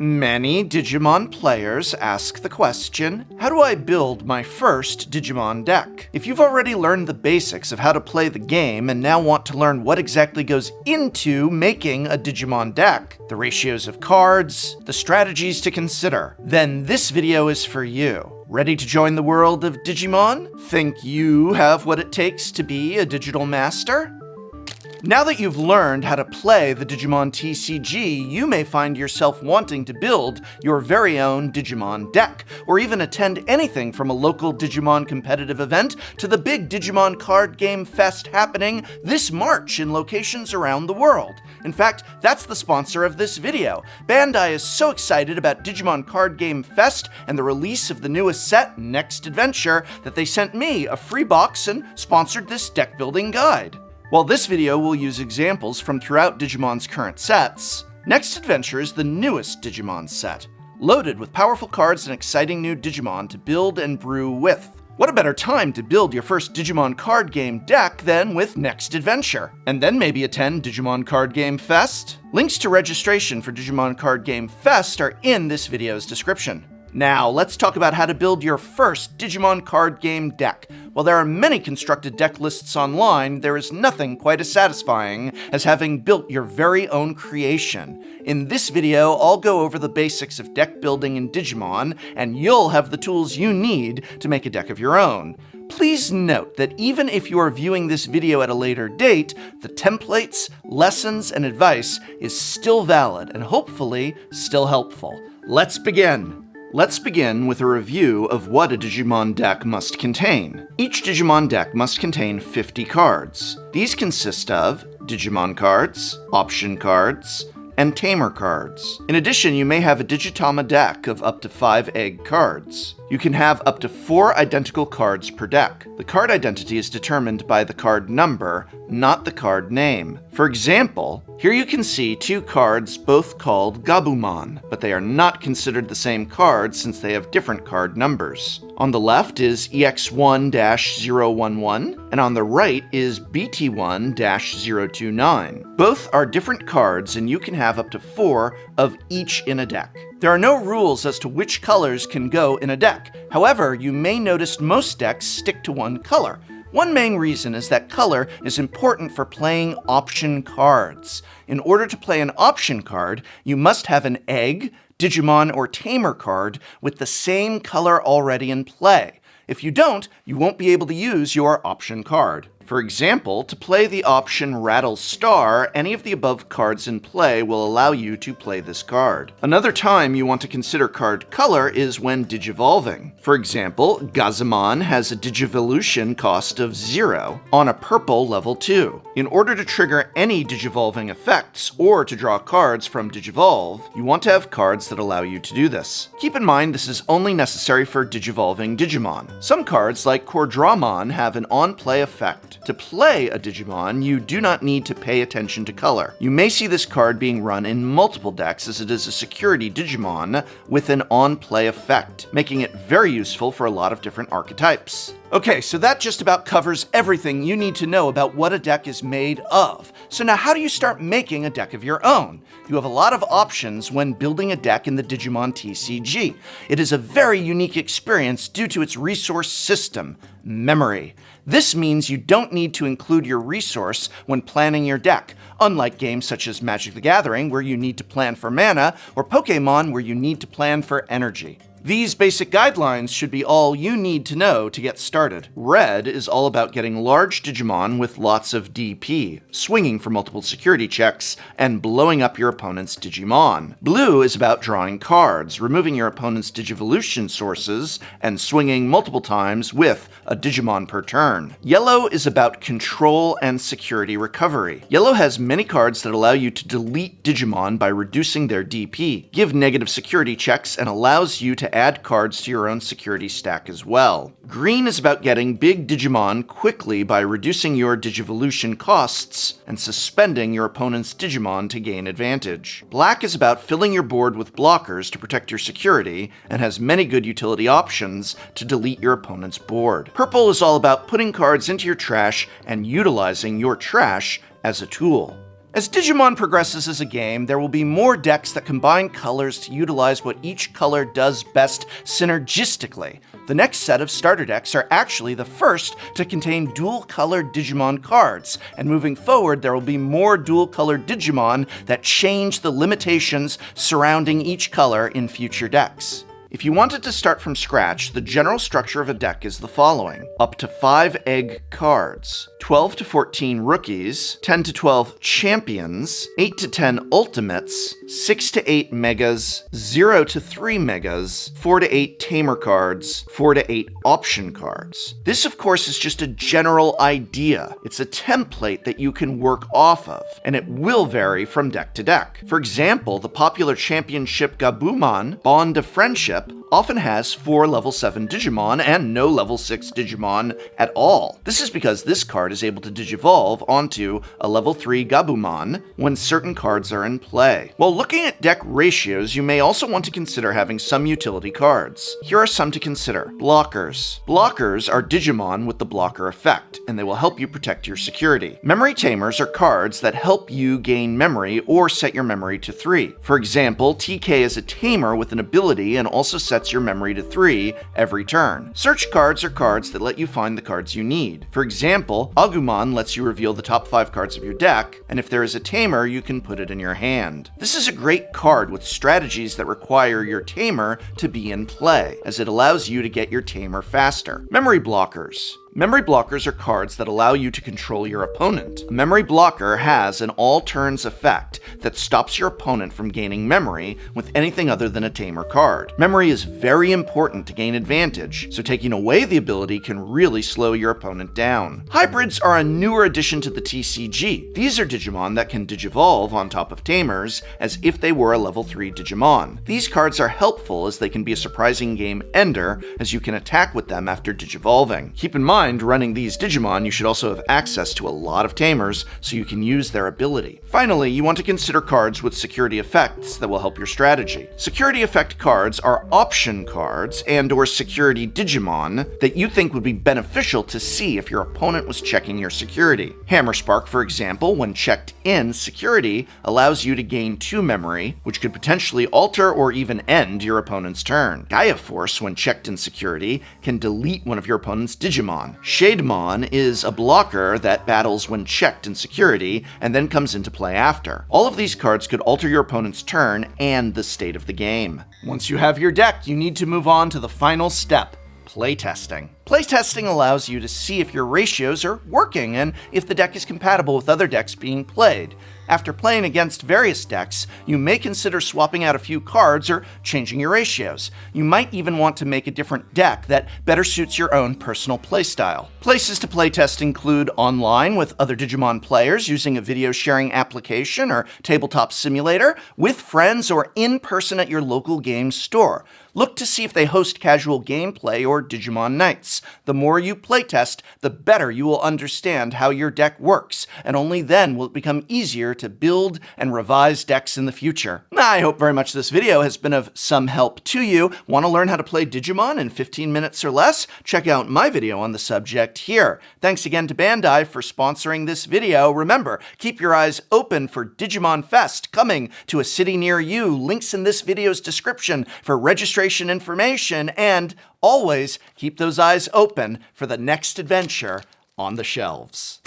Many Digimon players ask the question, how do I build my first Digimon deck? If you've already learned the basics of how to play the game and now want to learn what exactly goes into making a Digimon deck, the ratios of cards, the strategies to consider, then this video is for you. Ready to join the world of Digimon? Think you have what it takes to be a digital master? Now that you've learned how to play the Digimon TCG, you may find yourself wanting to build your very own Digimon deck, or even attend anything from a local Digimon competitive event to the big Digimon Card Game Fest happening this March in locations around the world. In fact, that's the sponsor of this video. Bandai is so excited about Digimon Card Game Fest and the release of the newest set, Next Adventure, that they sent me a free box and sponsored this deck building guide. While this video will use examples from throughout Digimon's current sets, Next Adventure is the newest Digimon set, loaded with powerful cards and exciting new Digimon to build and brew with. What a better time to build your first Digimon card game deck than with Next Adventure? And then maybe attend Digimon Card Game Fest? Links to registration for Digimon Card Game Fest are in this video's description. Now, let's talk about how to build your first Digimon card game deck. While there are many constructed deck lists online, there is nothing quite as satisfying as having built your very own creation. In this video, I'll go over the basics of deck building in Digimon, and you'll have the tools you need to make a deck of your own. Please note that even if you are viewing this video at a later date, the templates, lessons, and advice is still valid and hopefully still helpful. Let's begin. Let's begin with a review of what a Digimon deck must contain. Each Digimon deck must contain 50 cards. These consist of Digimon cards, option cards, and tamer cards. In addition, you may have a Digitama deck of up to 5 egg cards. You can have up to 4 identical cards per deck. The card identity is determined by the card number, not the card name. For example, here you can see 2 cards both called Gabumon, but they are not considered the same card since they have different card numbers. On the left is EX1-011, and on the right is BT1-029. Both are different cards, and you can have up to 4 of each in a deck. There are no rules as to which colors can go in a deck. However, you may notice most decks stick to one color. One main reason is that color is important for playing option cards. In order to play an option card, you must have an egg, Digimon, or tamer card with the same color already in play. If you don't, you won't be able to use your option card. For example, to play the option Rattle Star, any of the above cards in play will allow you to play this card. Another time you want to consider card color is when digivolving. For example, Gazamon has a digivolution cost of 0 on a purple level 2. In order to trigger any digivolving effects or to draw cards from digivolve, you want to have cards that allow you to do this. Keep in mind this is only necessary for digivolving Digimon. Some cards, like Cordramon, have an on-play effect. To play a Digimon, you do not need to pay attention to color. You may see this card being run in multiple decks as it is a security Digimon with an on-play effect, making it very useful for a lot of different archetypes. Okay, so that just about covers everything you need to know about what a deck is made of. So now how do you start making a deck of your own? You have a lot of options when building a deck in the Digimon TCG. It is a very unique experience due to its resource system, memory. This means you don't need to include your resource when planning your deck, unlike games such as Magic the Gathering, where you need to plan for mana, or Pokémon, where you need to plan for energy. These basic guidelines should be all you need to know to get started. Red is all about getting large Digimon with lots of DP, swinging for multiple security checks, and blowing up your opponent's Digimon. Blue is about drawing cards, removing your opponent's Digivolution sources, and swinging multiple times with a Digimon per turn. Yellow is about control and security recovery. Yellow has many cards that allow you to delete Digimon by reducing their DP, give negative security checks, and allows you to add cards to your own security stack as well. Green is about getting big Digimon quickly by reducing your Digivolution costs and suspending your opponent's Digimon to gain advantage. Black is about filling your board with blockers to protect your security and has many good utility options to delete your opponent's board. Purple is all about putting cards into your trash and utilizing your trash as a tool. As Digimon progresses as a game, there will be more decks that combine colors to utilize what each color does best synergistically. The next set of starter decks are actually the first to contain dual-colored Digimon cards, and moving forward there will be more dual-colored Digimon that change the limitations surrounding each color in future decks. If you wanted to start from scratch, the general structure of a deck is the following. Up to 5 egg cards, 12 to 14 rookies, 10 to 12 champions, 8 to 10 ultimates, 6 to 8 megas, 0 to 3 megas, 4 to 8 tamer cards, 4 to 8 option cards. This, of course, is just a general idea. It's a template that you can work off of, and it will vary from deck to deck. For example, the popular championship Gabumon, Bond of Friendship, often has 4 level 7 Digimon and no level 6 Digimon at all. This is because this card is able to digivolve onto a level 3 Gabumon when certain cards are in play. While looking at deck ratios, you may also want to consider having some utility cards. Here are some to consider. Blockers. Blockers are Digimon with the blocker effect, and they will help you protect your security. Memory tamers are cards that help you gain memory or set your memory to 3. For example, TK is a tamer with an ability and also sets your memory to 3 every turn. Search cards are cards that let you find the cards you need. For example, Agumon lets you reveal the top 5 cards of your deck, and if there is a tamer, you can put it in your hand. This is a great card with strategies that require your tamer to be in play, as it allows you to get your tamer faster. Memory blockers. Memory blockers are cards that allow you to control your opponent. A memory blocker has an all-turns effect that stops your opponent from gaining memory with anything other than a tamer card. Memory is very important to gain advantage, so taking away the ability can really slow your opponent down. Hybrids are a newer addition to the TCG. These are Digimon that can digivolve on top of tamers as if they were a level 3 Digimon. These cards are helpful as they can be a surprising game ender as you can attack with them after digivolving. Keep in mind, running these Digimon, you should also have access to a lot of tamers so you can use their ability. Finally, you want to consider cards with security effects that will help your strategy. Security effect cards are option cards and/or security Digimon that you think would be beneficial to see if your opponent was checking your security. Hammerspark, for example, when checked in security, allows you to gain 2 memory, which could potentially alter or even end your opponent's turn. Gaia Force, when checked in security, can delete one of your opponent's Digimon. Shademon is a blocker that battles when checked in security and then comes into play after. All of these cards could alter your opponent's turn and the state of the game. Once you have your deck, you need to move on to the final step: playtesting. Playtesting allows you to see if your ratios are working and if the deck is compatible with other decks being played. After playing against various decks, you may consider swapping out a few cards or changing your ratios. You might even want to make a different deck that better suits your own personal playstyle. Places to playtest include online with other Digimon players using a video sharing application or tabletop simulator, with friends, or in person at your local game store. Look to see if they host casual gameplay or Digimon nights. The more you playtest, the better you will understand how your deck works, and only then will it become easier to build and revise decks in the future. I hope very much this video has been of some help to you. Want to learn how to play Digimon in 15 minutes or less? Check out my video on the subject here. Thanks again to Bandai for sponsoring this video. Remember, keep your eyes open for Digimon Fest coming to a city near you. Links in this video's description for registration information, and always keep those eyes open for the next adventure on the shelves.